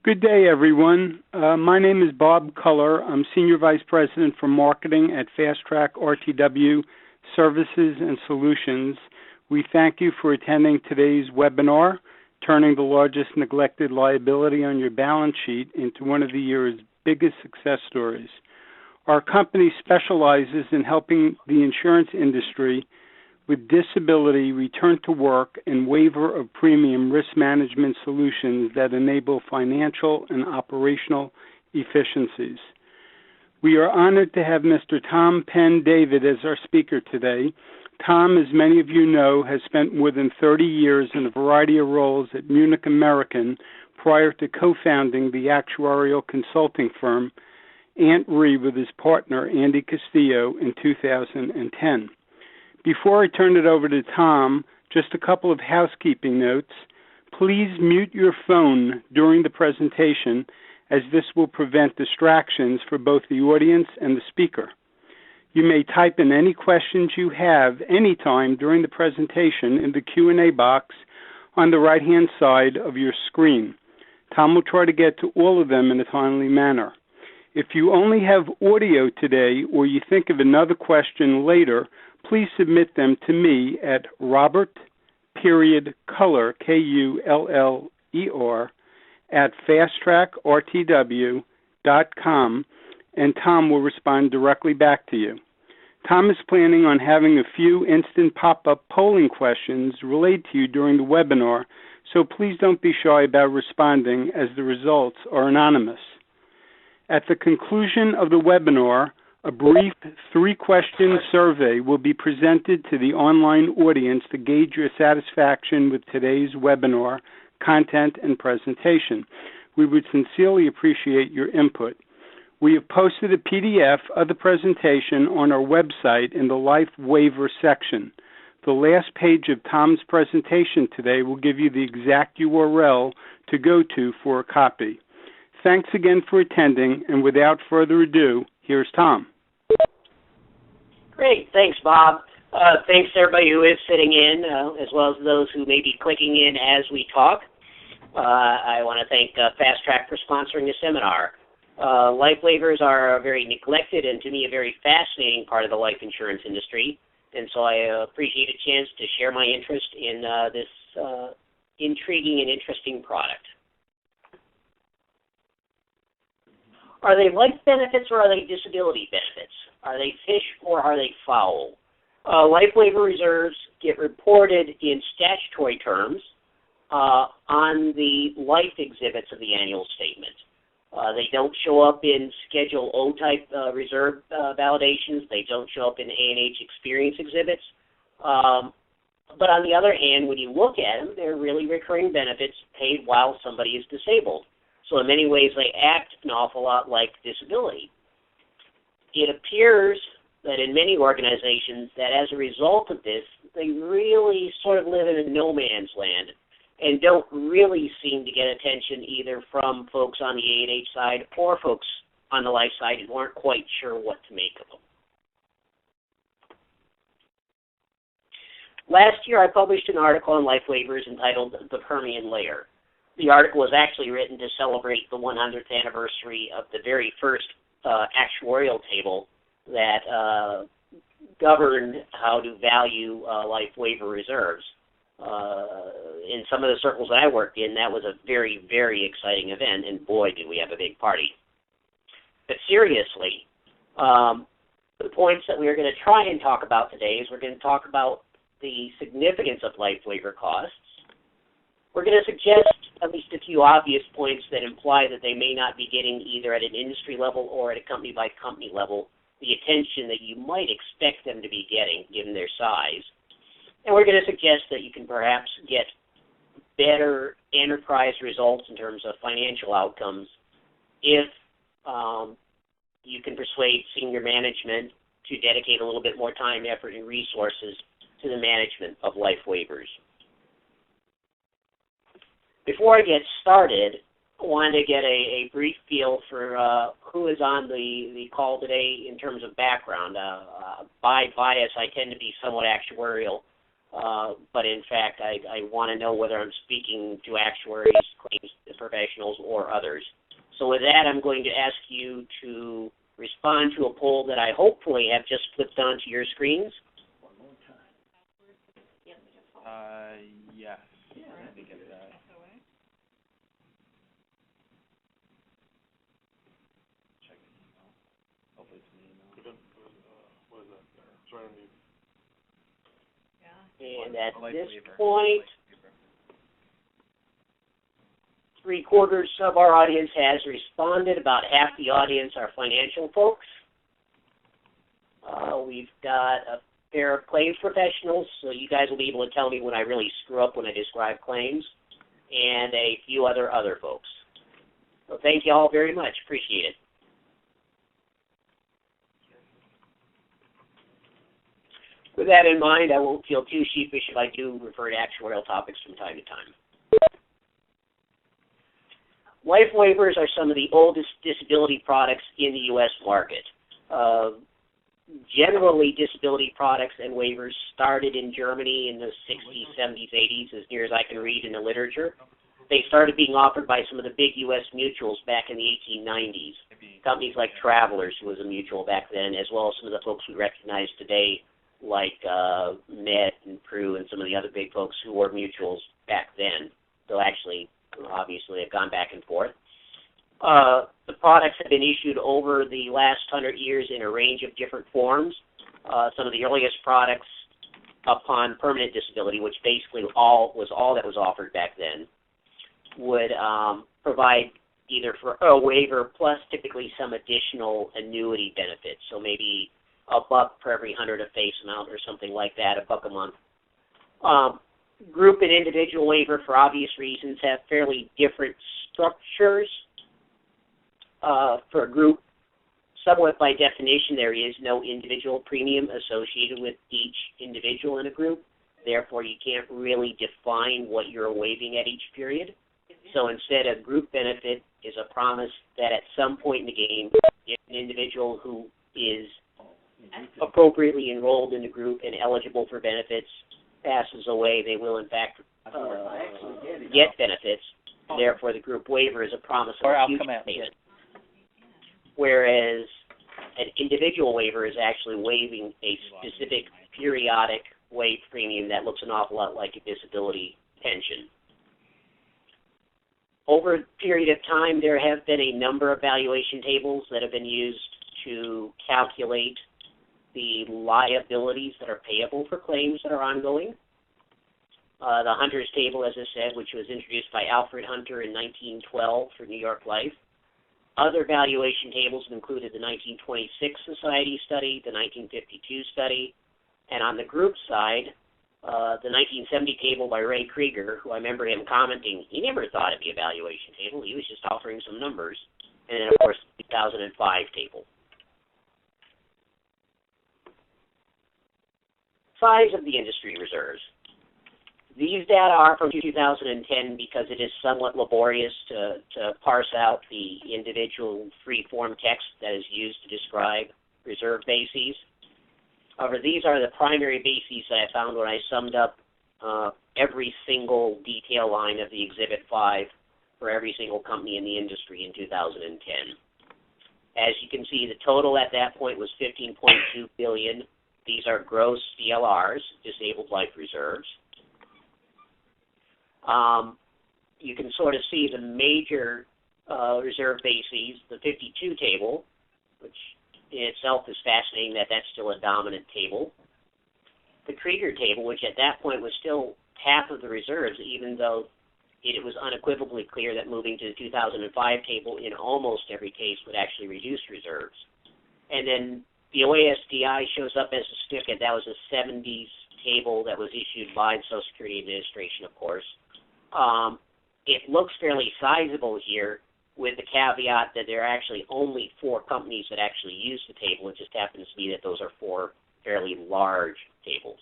Good day, everyone. My name is Bob Culler. I'm Senior Vice President for Marketing at FastTrack RTW Services and Solutions. We thank you for attending today's webinar, Turning the Largest Neglected Liability on Your Balance Sheet into one of the year's biggest success stories. Our company specializes in helping the insurance industry with disability, return to work, and waiver of premium risk management solutions that enable financial and operational efficiencies. We are honored to have Mr. Tom Penn David as our speaker today. Tom, as many of you know, has spent more than 30 years in a variety of roles at Munich American prior to co-founding the actuarial consulting firm Ant Re with his partner Andy Castillo in 2010. Before I turn it over to Tom, just a couple of housekeeping notes. Please mute your phone during the presentation, as this will prevent distractions for both the audience and the speaker. You may type in any questions you have anytime during the presentation in the Q&A box on the right-hand side of your screen. Tom will try to get to all of them in a timely manner. If you only have audio today or you think of another question later, please submit them to me at Robert.Culler, K-U-L-L-E-R, at FastTrackRTW.com, and Tom will respond directly back to you. Tom is planning on having a few instant pop-up polling questions relayed to you during the webinar, so please don't be shy about responding, as the results are anonymous. At the conclusion of the webinar, a brief 3-question survey will be presented to the online audience to gauge your satisfaction with today's webinar content and presentation. We would sincerely appreciate your input. We have posted a PDF of the presentation on our website in the Life Waiver section. The last page of Tom's presentation today will give you the exact URL to go to for a copy. Thanks again for attending, and without further ado, here's Tom. Great. Thanks, Bob. Thanks to everybody who is sitting in, as well as those who may be clicking in as we talk. I want to thank FastTrack for sponsoring the seminar. Life waivers are a very neglected and, to me, a very fascinating part of the life insurance industry, and so I appreciate a chance to share my interest in this intriguing and interesting product. Are they life benefits or are they disability benefits? Are they fish or are they fowl? Life waiver reserves get reported in statutory terms on the life exhibits of the annual statement. They don't show up in Schedule O type reserve validations. They don't show up in A&H experience exhibits. But on the other hand, when you look at them, they're really recurring benefits paid while somebody is disabled. So in many ways, they act an awful lot like disability. It appears that in many organizations that as a result of this, they really sort of live in a no man's land and don't really seem to get attention either from folks on the A&H side or folks on the life side who aren't quite sure what to make of them. Last year, I published an article on life waivers entitled The Permian Layer. The article was actually written to celebrate the 100th anniversary of the very first actuarial table that governed how to value life waiver reserves. In some of the circles that I worked in, that was a very, very exciting event, and boy, did we have a big party. But seriously, the points that we are going to try and talk about today is we're going to talk about the significance of life waiver costs. We're going to suggest at least a few obvious points that imply that they may not be getting either at an industry level or at a company-by-company level the attention that you might expect them to be getting given their size. And we're going to suggest that you can perhaps get better enterprise results in terms of financial outcomes if you can persuade senior management to dedicate a little bit more time, effort, and resources to the management of life waivers. Before I get started, I wanted to get a brief feel for who is on the call today in terms of background. By bias, I tend to be somewhat actuarial but in fact, I want to know whether I'm speaking to actuaries, claims professionals, or others. So with that, I'm going to ask you to respond to a poll that I hopefully have just flipped onto your screens. Yes. Yeah. Let me get that. Check the email. Hopefully it's an email. What is that there? Sorry, I need. And at this point, 3/4 of our audience has responded. About half the audience are financial folks. We've got a pair of claims professionals, so you guys will be able to tell me when I really screw up when I describe claims, and a few other folks. So thank you all very much. Appreciate it. With that in mind, I won't feel too sheepish if I do refer to actuarial topics from time to time. Life waivers are some of the oldest disability products in the U.S. market. Generally, disability products and waivers started in Germany in the 60s, 70s, 80s, as near as I can read in the literature. They started being offered by some of the big U.S. mutuals back in the 1890s. Companies like Travelers, who was a mutual back then, as well as some of the folks we recognize today, like Met and Pru and some of the other big folks who were mutuals back then. They'll actually, obviously, have gone back and forth. The products have been issued over the last 100 years in a range of different forms. Some of the earliest products upon permanent disability, which basically was all that was offered back then, would provide either for a waiver plus typically some additional annuity benefits. So maybe $1 per every 100 of face amount or something like that, $1 a month. Group and individual waiver, for obvious reasons, have fairly different structures. For a group, somewhat by definition, there is no individual premium associated with each individual in a group. Therefore, you can't really define what you're waiving at each period. So instead, a group benefit is a promise that at some point in the game, if an individual who is appropriately enrolled in the group and eligible for benefits passes away, they will in fact get benefits. Therefore, the group waiver is a promise of a future payment. Whereas an individual waiver is actually waiving a specific periodic waived premium that looks an awful lot like a disability pension. Over a period of time, there have been a number of valuation tables that have been used to calculate the liabilities that are payable for claims that are ongoing. The Hunter's Table, as I said, which was introduced by Alfred Hunter in 1912 for New York Life. Other valuation tables have included the 1926 Society study, the 1952 study, and on the group side, the 1970 table by Ray Krieger, who I remember him commenting, he never thought it'd be a valuation table, he was just offering some numbers, and then, of course, the 2005 table. Size of the industry reserves. These data are from 2010 because it is somewhat laborious to parse out the individual free-form text that is used to describe reserve bases. However, these are the primary bases that I found when I summed up every single detail line of the Exhibit 5 for every single company in the industry in 2010. As you can see, the total at that point was $15.2 billion. These are gross DLRs, disabled life reserves. You can sort of see the major reserve bases, the 52 table, which in itself is fascinating that that's still a dominant table. The Krieger table, which at that point was still half of the reserves, even though it was unequivocally clear that moving to the 2005 table in almost every case would actually reduce reserves. And then the OASDI shows up as a certificate. That was a 70s table that was issued by the Social Security Administration, of course. It looks fairly sizable here, with the caveat that there are actually only 4 companies that actually use the table. It just happens to be that those are 4 fairly large tables,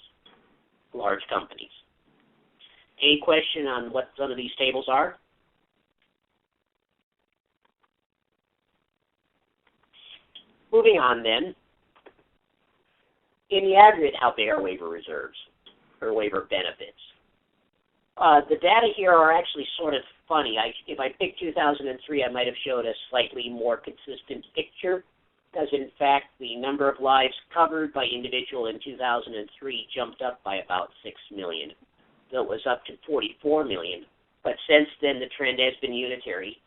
large companies. Any question on what some of these tables are? Moving on then. In the aggregate, how big are waiver reserves? or waiver benefits. The data here are actually sort of funny. If I picked 2003, I might have showed a slightly more consistent picture, because in fact the number of lives covered by individual in 2003 jumped up by about 6 million. So it was up to 44 million. But since then the trend has been unitary,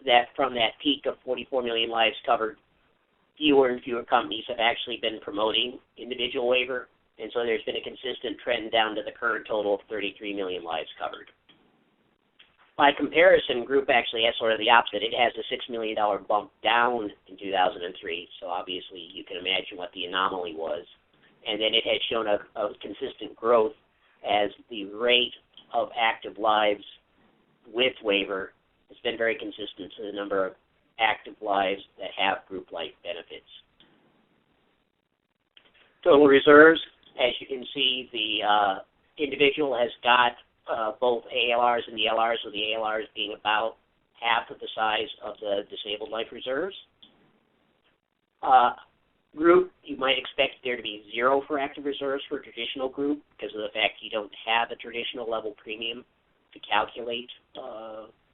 that from that peak of 44 million lives covered, fewer and fewer companies have actually been promoting individual waiver, and so there's been a consistent trend down to the current total of 33 million lives covered. By comparison, group actually has sort of the opposite. It has a $6 million bump down in 2003, so obviously you can imagine what the anomaly was. And then it has shown a consistent growth as the rate of active lives with waiver has been very consistent to the number of active lives that have group life benefits. Total reserves, as you can see, the individual has got both ALRs and DLRs, with the ALRs being about half of the size of the disabled life reserves. Group, you might expect there to be 0 for active reserves for traditional group because of the fact you don't have a traditional level premium to calculate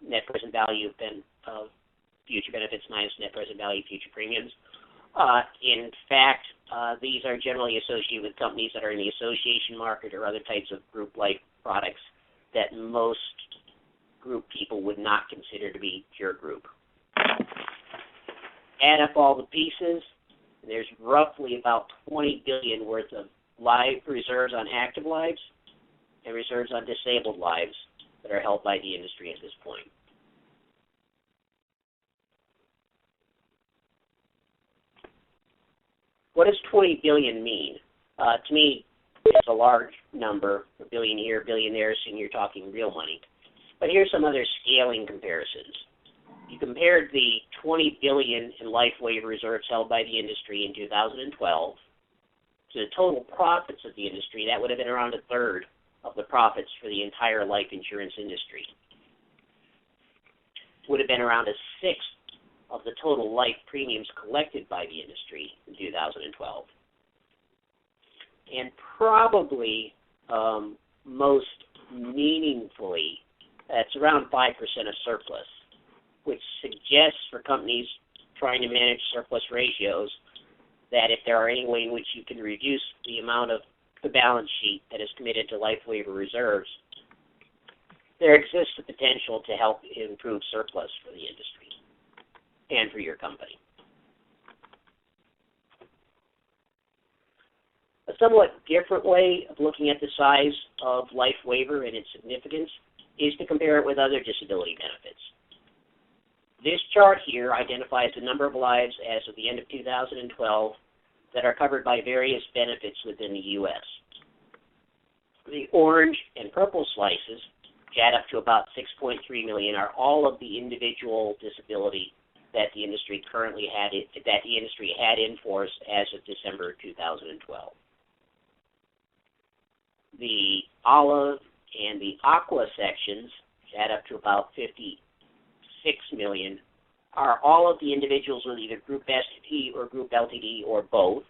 net present value of future benefits minus net present value of future premiums. In fact, these are generally associated with companies that are in the association market or other types of group life products that most group people would not consider to be pure group. Add up all the pieces, there's roughly about $20 billion worth of life reserves on active lives and reserves on disabled lives that are held by the industry at this point. What does $20 billion mean? To me, it's a large number, a billion here, a billion there, so you're talking real money. But here's some other scaling comparisons. You compared the $20 billion in life waiver reserves held by the industry in 2012 to the total profits of the industry. That would have been around a third of the profits for the entire life insurance industry. Would have been around a sixth of the total life premiums collected by the industry in 2012. And probably most meaningfully, that's around 5% of surplus, which suggests for companies trying to manage surplus ratios that if there are any way in which you can reduce the amount of the balance sheet that is committed to life waiver reserves, there exists the potential to help improve surplus for the industry and for your company. A somewhat different way of looking at the size of life waiver and its significance is to compare it with other disability benefits. This chart here identifies the number of lives as of the end of 2012 that are covered by various benefits within the U.S. The orange and purple slices, which add up to about 6.3 million, are all of the individual disability that the industry had in force as of December 2012. The olive and the aqua sections, which add up to about 56 million, are all of the individuals with either Group STD or Group LTD or both.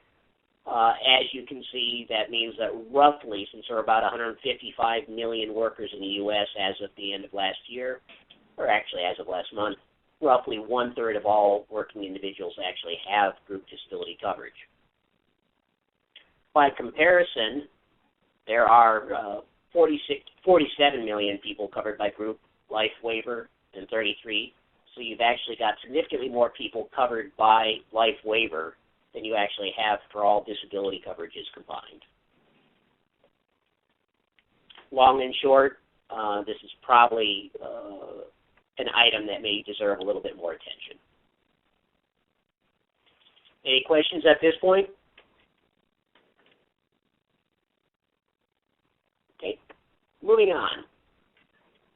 As you can see, that means that roughly, since there are about 155 million workers in the U.S. as of the end of last year, or actually as of last month, roughly 1/3 of all working individuals actually have group disability coverage. By comparison, there are 47 million people covered by group life waiver than 33. So you've actually got significantly more people covered by life waiver than you actually have for all disability coverages combined. Long and short, this is probably an item that may deserve a little bit more attention. Any questions at this point? Okay, moving on.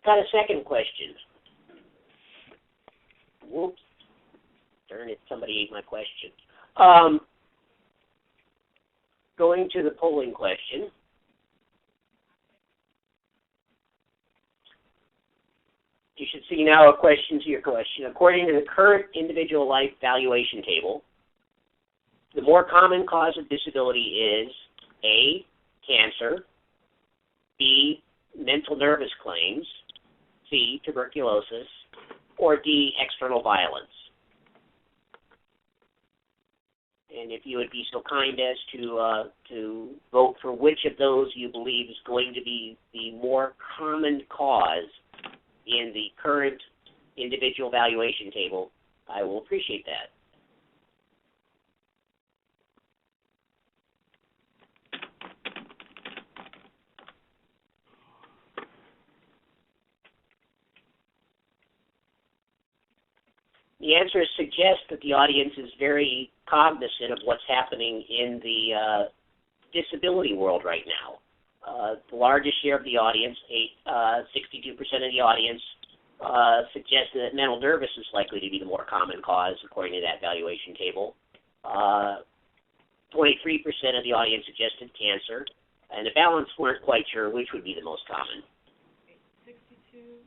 Got a second question. Whoops. Darn it, somebody ate my question. Going to the polling question. You should see now a question to your question. According to the current individual life valuation table, the more common cause of disability is A, cancer, B, mental nervous claims, C, tuberculosis, or D, external violence. And if you would be so kind as to vote for which of those you believe is going to be the more common cause in the current individual valuation table, I will appreciate that. The answers suggest that the audience is very cognizant of what's happening in the disability world right now. The largest share of the audience, 62% of the audience, suggested that mental nervous is likely to be the more common cause, according to that valuation table. 23% of the audience suggested cancer, and the balance weren't quite sure which would be the most common. 62.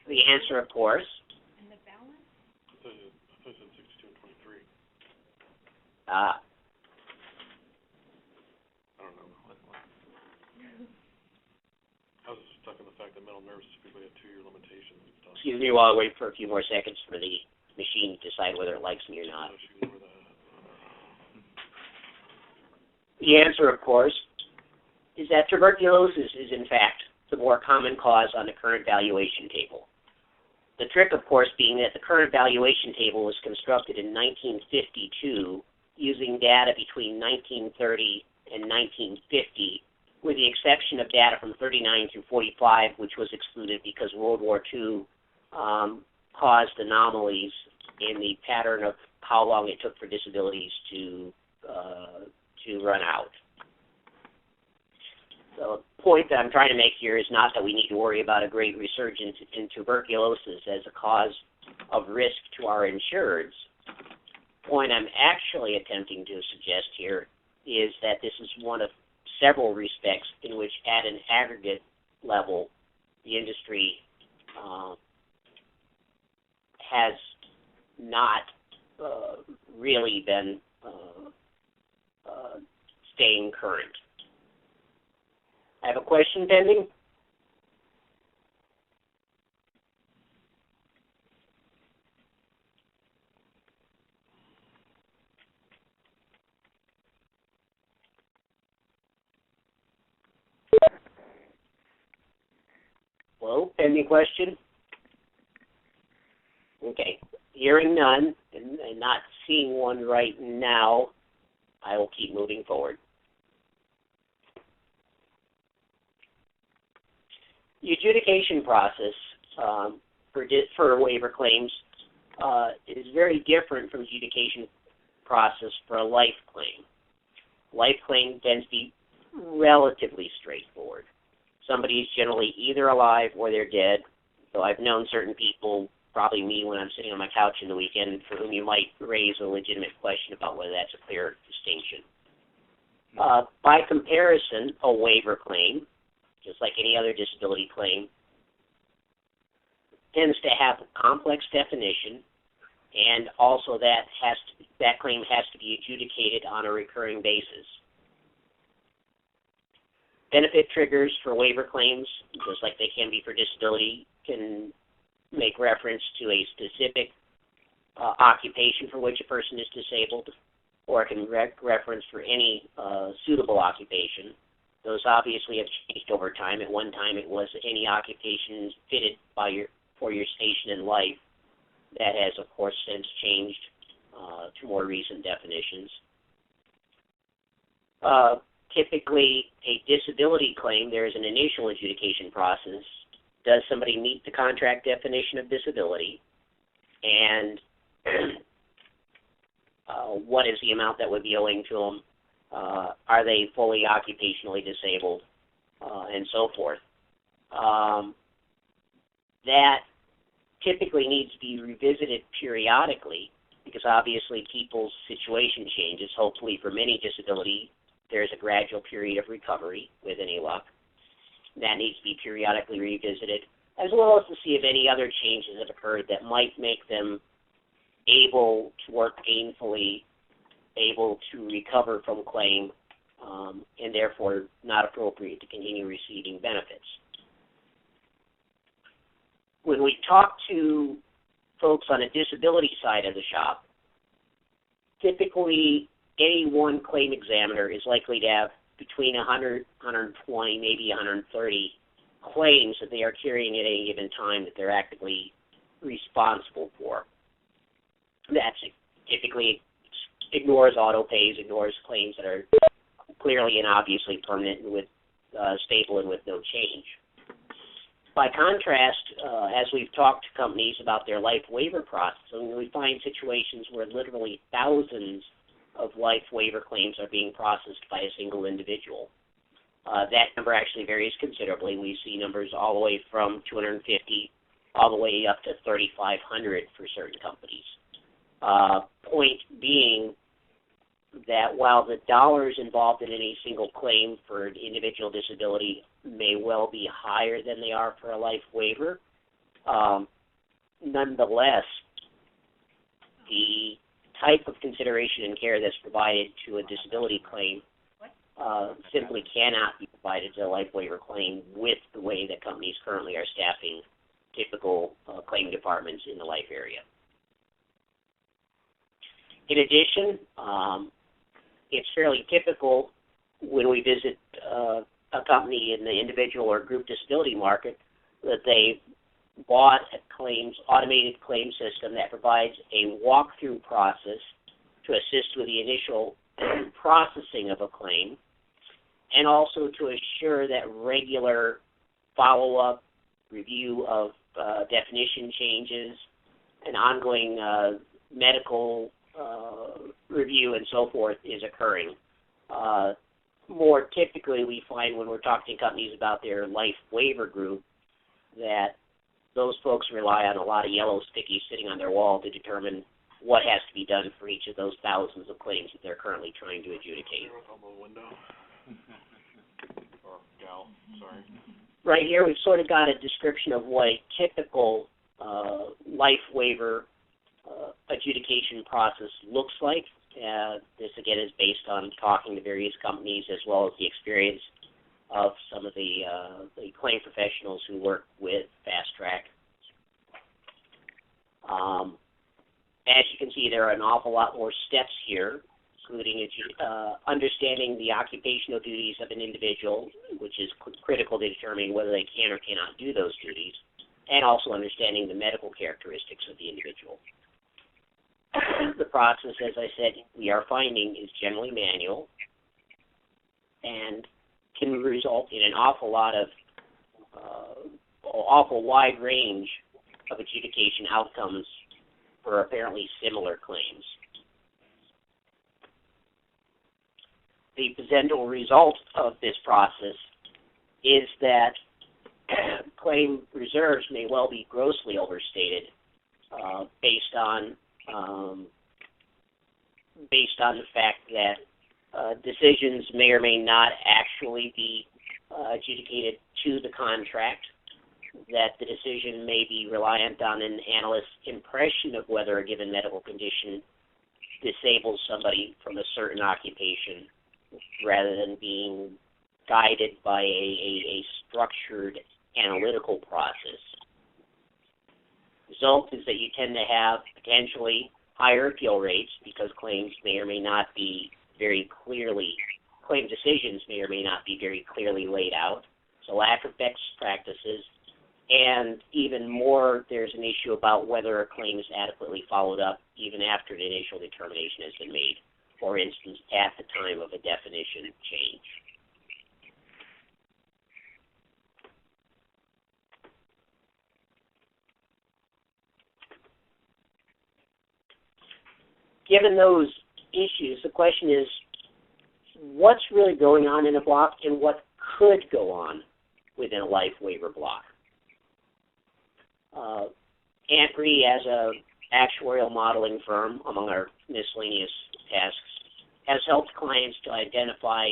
The answer, of course, And the balance? I thought it said 62 and 23. uh, I don't know. I was just stuck on the fact that mental nervous people have 2-year limitations and stuff. excuse me while I wait for a few more seconds for the machine to decide whether it likes me or not. The answer, of course, is that tuberculosis is, in fact, the more common cause on the current valuation table. The trick, of course, being that the current valuation table was constructed in 1952 using data between 1930 and 1950, with the exception of data from 39 through 45, which was excluded because World War II caused anomalies in the pattern of how long it took for disabilities to run out. So the point that I'm trying to make here is not that we need to worry about a great resurgence in tuberculosis as a cause of risk to our insureds. The point I'm actually attempting to suggest here is that this is one of several respects in which, at an aggregate level, the industry has not really been staying current. I have a question pending. Hello, pending question? Okay, hearing none and not seeing one right now, I will keep moving forward. The adjudication process for waiver claims is very different from the adjudication process for a life claim. Life claim tends to be relatively straightforward. Somebody is generally either alive or they're dead. So I've known certain people, probably me when I'm sitting on my couch in the weekend, for whom you might raise a legitimate question about whether that's a clear distinction. By comparison, a waiver claim, just like any other disability claim, tends to have a complex definition, and also that claim has to be adjudicated on a recurring basis. Benefit triggers for waiver claims, just like they can be for disability, can make reference to a specific occupation for which a person is disabled, or it can reference for any suitable occupation. Those obviously have changed over time. At one time, it was any occupation fitted for your station in life. That has, of course, since changed to more recent definitions. Typically, a disability claim, there is an initial adjudication process. Does somebody meet the contract definition of disability? And what is the amount that would be owing to them? Are they fully occupationally disabled? And so forth. That typically needs to be revisited periodically because obviously people's situation changes. Hopefully for many disability, there's a gradual period of recovery with any luck. That needs to be periodically revisited, as well as to see if any other changes have occurred that might make them able to work gainfully, able to recover from claim and therefore not appropriate to continue receiving benefits. When we talk to folks on the disability side of the shop, typically any one claim examiner is likely to have between 100, 120, maybe 130 claims that they are carrying at any given time that they're actively responsible for. That typically ignores auto pays, ignores claims that are clearly and obviously permanent and with stable and with no change. By contrast, as we've talked to companies about their life waiver processing, we find situations where literally thousands of life waiver claims are being processed by a single individual. That number actually varies considerably. We see numbers all the way from 250 all the way up to 3,500 for certain companies. Point being that while the dollars involved in any single claim for an individual disability may well be higher than they are for a life waiver, nonetheless, the type of consideration and care that's provided to a disability claim simply cannot be provided to a life waiver claim with the way that companies currently are staffing typical claim departments in the life area. In addition, it's fairly typical when we visit a company in the individual or group disability market that they bought a automated claim system that provides a walkthrough process to assist with the initial processing of a claim, and also to assure that regular follow-up review of definition changes and ongoing medical review and so forth is occurring. More typically, we find when we're talking to companies about their life waiver group that those folks rely on a lot of yellow stickies sitting on their wall to determine what has to be done for each of those thousands of claims that they're currently trying to adjudicate. Or gal, sorry. Right here, we've sort of got a description of what a typical life waiver adjudication process looks like. This, again, is based on talking to various companies as well as the experience of some of the claim professionals who work with FastTrack. As you can see, there are an awful lot more steps here, including understanding the occupational duties of an individual, which is critical to determining whether they can or cannot do those duties, and also understanding the medical characteristics of the individual. The process, as I said, we are finding is generally manual and can result in an awful wide range of adjudication outcomes for apparently similar claims. The potential result of this process is that claim reserves may well be grossly overstated based on the fact that decisions may or may not actually be adjudicated to the contract, that the decision may be reliant on an analyst's impression of whether a given medical condition disables somebody from a certain occupation rather than being guided by a structured analytical process. The result is that you tend to have potentially higher appeal rates because claims may or may not be claim decisions may or may not be very clearly laid out. So lack of best practices, and even more, there's an issue about whether a claim is adequately followed up even after an initial determination has been made, for instance, at the time of a definition change. Given those issues, the question is, what's really going on in a block and what could go on within a life waiver block? AMPRI, as an actuarial modeling firm, among our miscellaneous tasks, has helped clients to identify,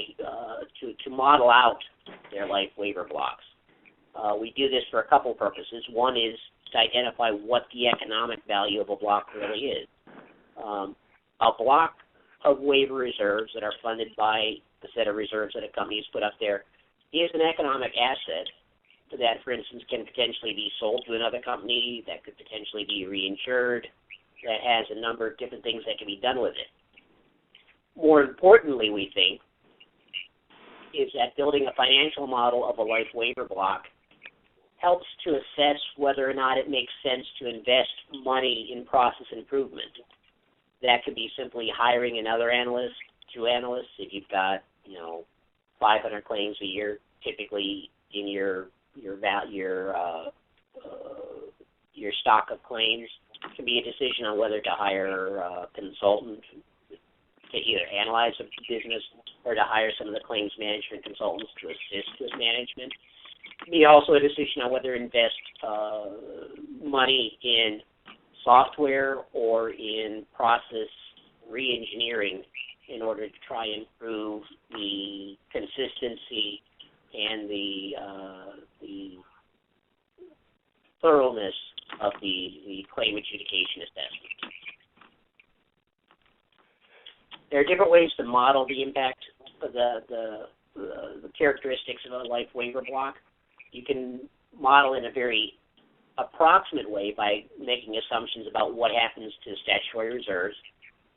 to model out their life waiver blocks. We do this for a couple purposes. One is to identify what the economic value of a block really is. A block of waiver reserves that are funded by the set of reserves that a company has put up there, is an economic asset that, for instance, can potentially be sold to another company, that could potentially be reinsured, that has a number of different things that can be done with it. More importantly, we think, is that building a financial model of a life waiver block helps to assess whether or not it makes sense to invest money in process improvement. That could be simply hiring another analyst, 2 analysts. If you've got, 500 claims a year, typically in your stock of claims, it can be a decision on whether to hire a consultant to either analyze the business or to hire some of the claims management consultants to assist with management. It can be also a decision on whether to invest money in software or in process re-engineering in order to try and improve the consistency and the thoroughness of the claim adjudication assessment. There are different ways to model the impact of the characteristics of a life waiver block. You can model in a very approximate way by making assumptions about what happens to statutory reserves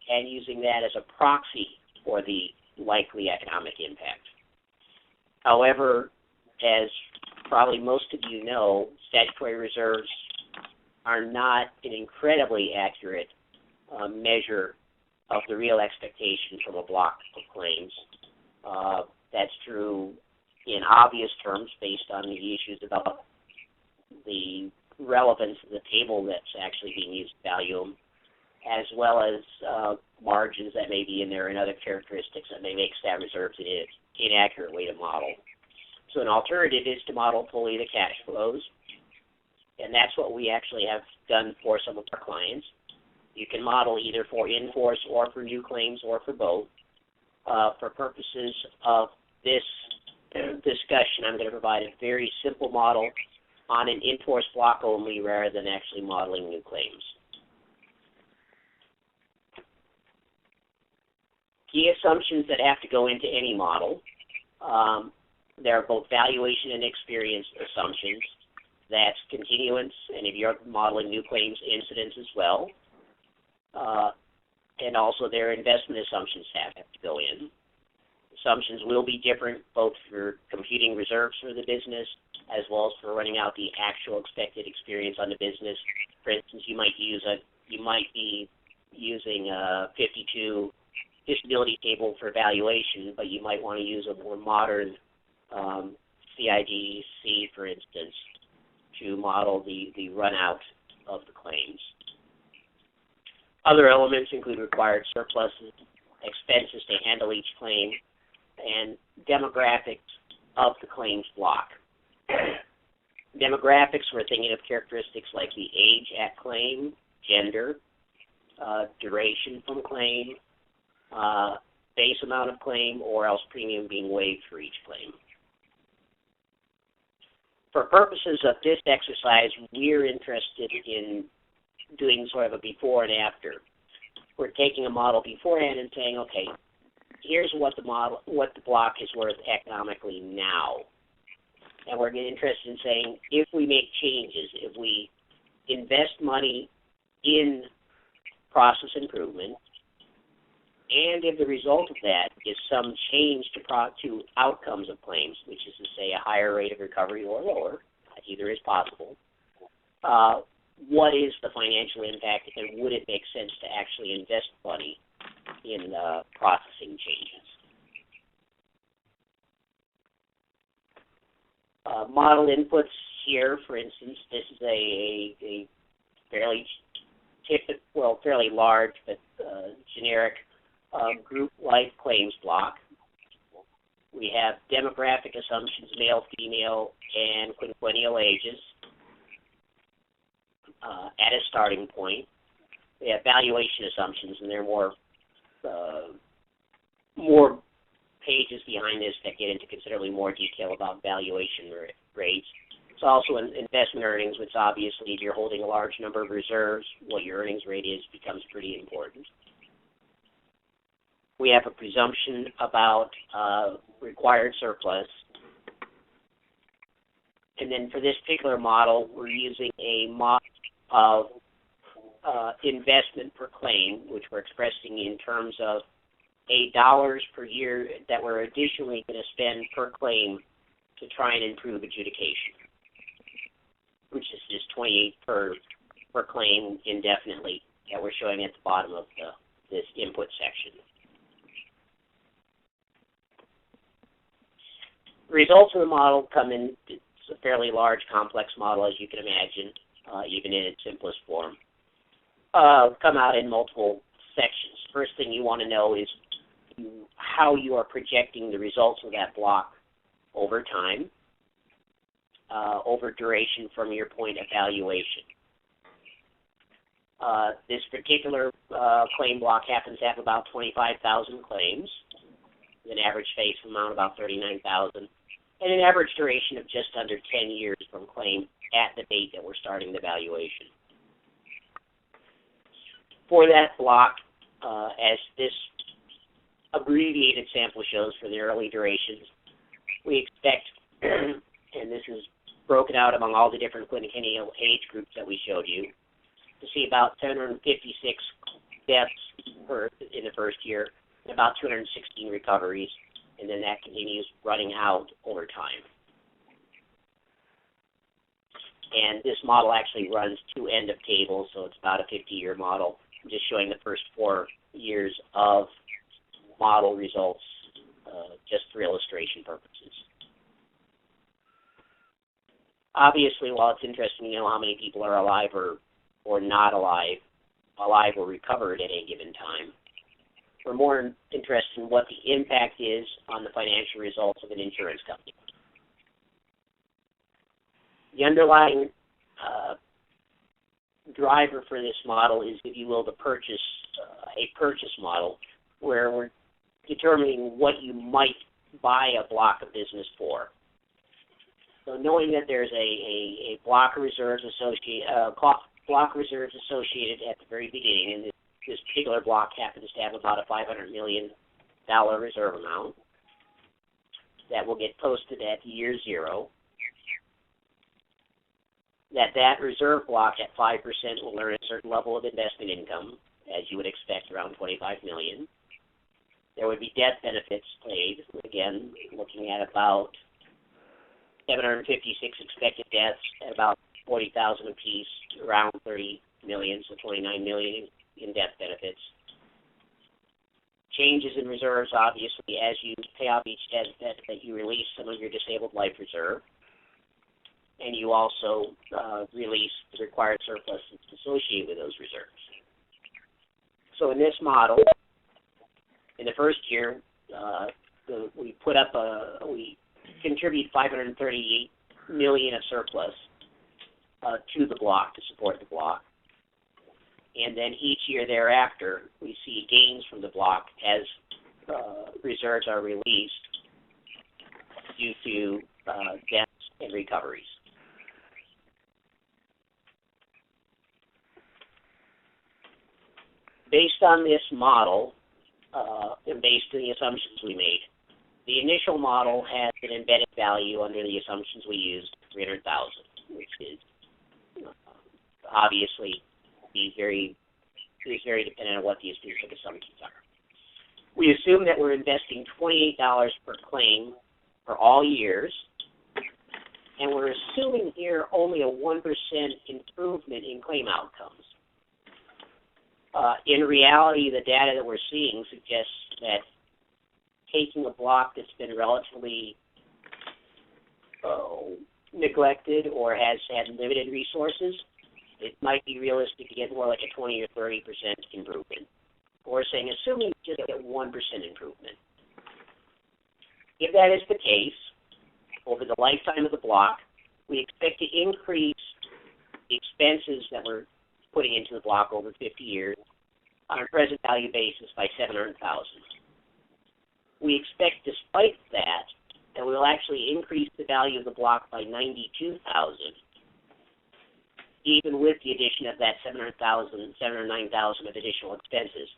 and using that as a proxy for the likely economic impact. However, as probably most of you know, statutory reserves are not an incredibly accurate measure of the real expectation from a block of claims. That's true in obvious terms based on the issues about the relevance of the table that's actually being used to value them, as well as margins that may be in there and other characteristics that may make stat reserves an inaccurate way to model. So an alternative is to model fully the cash flows, and that's what we actually have done for some of our clients. You can model either for in-force or for new claims or for both. For purposes of this discussion, I'm going to provide a very simple model on an in-force block only rather than actually modeling new claims. Key assumptions that have to go into any model. There are both valuation and experience assumptions. That's continuance, and if you're modeling new claims, incidents as well. And also there are investment assumptions that have to go in. Assumptions will be different both for computing reserves for the business as well as for running out the actual expected experience on the business. For instance, you might be using a 52 disability table for valuation, but you might want to use a more modern CIDC, for instance, to model the run-out of the claims. Other elements include required surpluses, expenses to handle each claim, and demographics of the claims block. Demographics, we're thinking of characteristics like the age at claim, gender, duration from claim, base amount of claim, or else premium being waived for each claim. For purposes of this exercise, we're interested in doing sort of a before and after. We're taking a model beforehand and saying, okay, here's what the block is worth economically now. And we're interested in saying, if we make changes, if we invest money in process improvement, and if the result of that is some change to outcomes of claims, which is to say a higher rate of recovery or lower, either is possible, what is the financial impact, and would it make sense to actually invest money in processing changes? Model inputs here, for instance, this is a fairly large but generic group life claims block. We have demographic assumptions, male, female, and quinquennial ages at a starting point. We have valuation assumptions, and there are more pages behind this that get into considerably more detail about valuation rates. It's also investment earnings, which obviously if you're holding a large number of reserves, what your earnings rate is becomes pretty important. we have a presumption about required surplus. And then for this particular model, we're using a model of investment per claim, which we're expressing in terms of $8 per year that we're additionally going to spend per claim to try and improve adjudication, which is just $28 per claim indefinitely that we're showing at the bottom of this input section. The results of the model come in, it's a fairly large, complex model, as you can imagine, even in its simplest form, come out in multiple sections. First thing you want to know is how you are projecting the results of that block over time, over duration from your point of valuation. This particular claim block happens to have about 25,000 claims, with an average face amount about 39,000, and an average duration of just under 10 years from claim at the date that we're starting the valuation. For that block, as this abbreviated sample shows for the early durations, we expect, and this is broken out among all the different clinical age groups that we showed you, to see about 756 deaths in the first year, and about 216 recoveries, and then that continues running out over time. And this model actually runs two end of tables, so it's about a 50-year model. I'm just showing the first 4 years of model results just for illustration purposes. Obviously, while it's interesting to know how many people are alive or not alive or recovered at any given time, we're more interested in what the impact is on the financial results of an insurance company. The underlying driver for this model is, if you will, a purchase model, where we're determining what you might buy a block of business for. So knowing that there's a block of reserves associated at the very beginning, and this particular block happens to have about a $500 million reserve amount that will get posted at year 0. That reserve block at 5% will earn a certain level of investment income, as you would expect, around $25 million. There would be death benefits paid, again, looking at about 756 expected deaths at about 40,000 apiece, around 30 million, so 29 million in death benefits. Changes in reserves, obviously, as you pay off each death benefit, you release some of your disabled life reserve, and you also release the required surplus associated with those reserves. So in this model, in the first year, we contribute $538 million of surplus to the block to support the block. And then each year thereafter, we see gains from the block as reserves are released due to deaths and recoveries. Based on this model, and based on the assumptions we made, the initial model has an embedded value under the assumptions we used, 300,000, which is obviously is very dependent on what these specific assumptions are. We assume that we're investing $28 per claim for all years, and we're assuming here only a 1% improvement in claim outcomes. In reality, the data that we're seeing suggests that taking a block that's been relatively neglected or has had limited resources, it might be realistic to get more like a 20 or 30% improvement. Or saying, assuming just a 1% improvement. If that is the case, over the lifetime of the block, we expect to increase the expenses that we're putting into the block over 50 years on a present value basis by $700,000. We expect, despite that we'll actually increase the value of the block by $92,000, even with the addition of that $709,000 of additional expenses.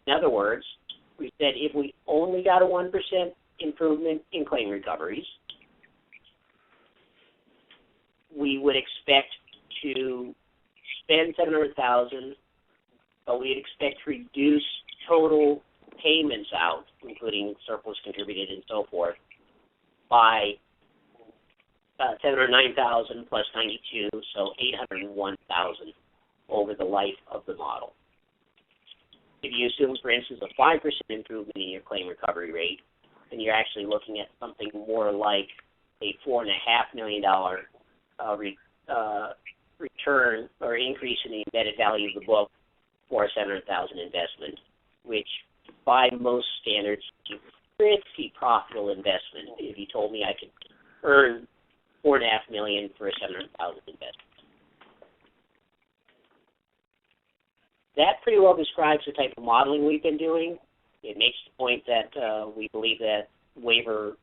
In other words, we said if we only got a 1% improvement in claim recoveries, we would expect to spend $700,000, but we'd expect to reduce total payments out, including surplus contributed and so forth, by $709,000 plus 92, so $801,000 over the life of the model. If you assume, for instance, a 5% improvement in your claim recovery rate, then you're actually looking at something more like a $4.5 million return or increase in the embedded value of the book for a $700,000 investment, which by most standards is a pretty profitable investment. If you told me I could earn $4.5 million for a $700,000 investment. That pretty well describes the type of modeling we've been doing. It makes the point that we believe that waiver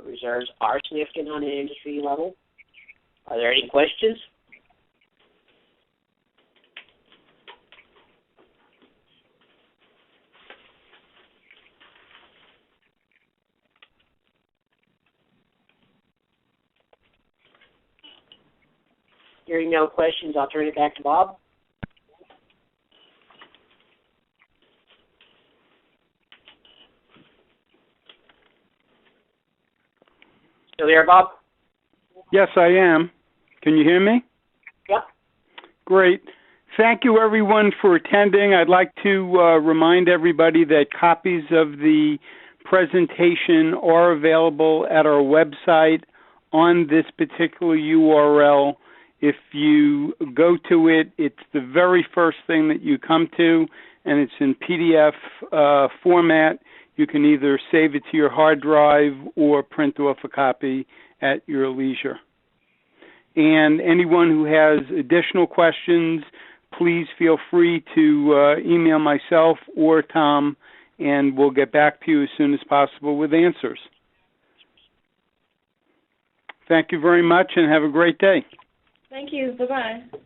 reserves are significant on an industry level. Are there any questions? Hearing no questions, I'll turn it back to Bob. Still there, Bob? Yes, I am. Can you hear me? Yep. Great. Thank you, everyone, for attending. I'd like to remind everybody that copies of the presentation are available at our website on this particular URL. If you go to it, it's the very first thing that you come to, and it's in PDF format. You can either save it to your hard drive or print off a copy at your leisure. And anyone who has additional questions, please feel free to email myself or Tom, and we'll get back to you as soon as possible with answers. Thank you very much, and have a great day. Thank you. Bye-bye.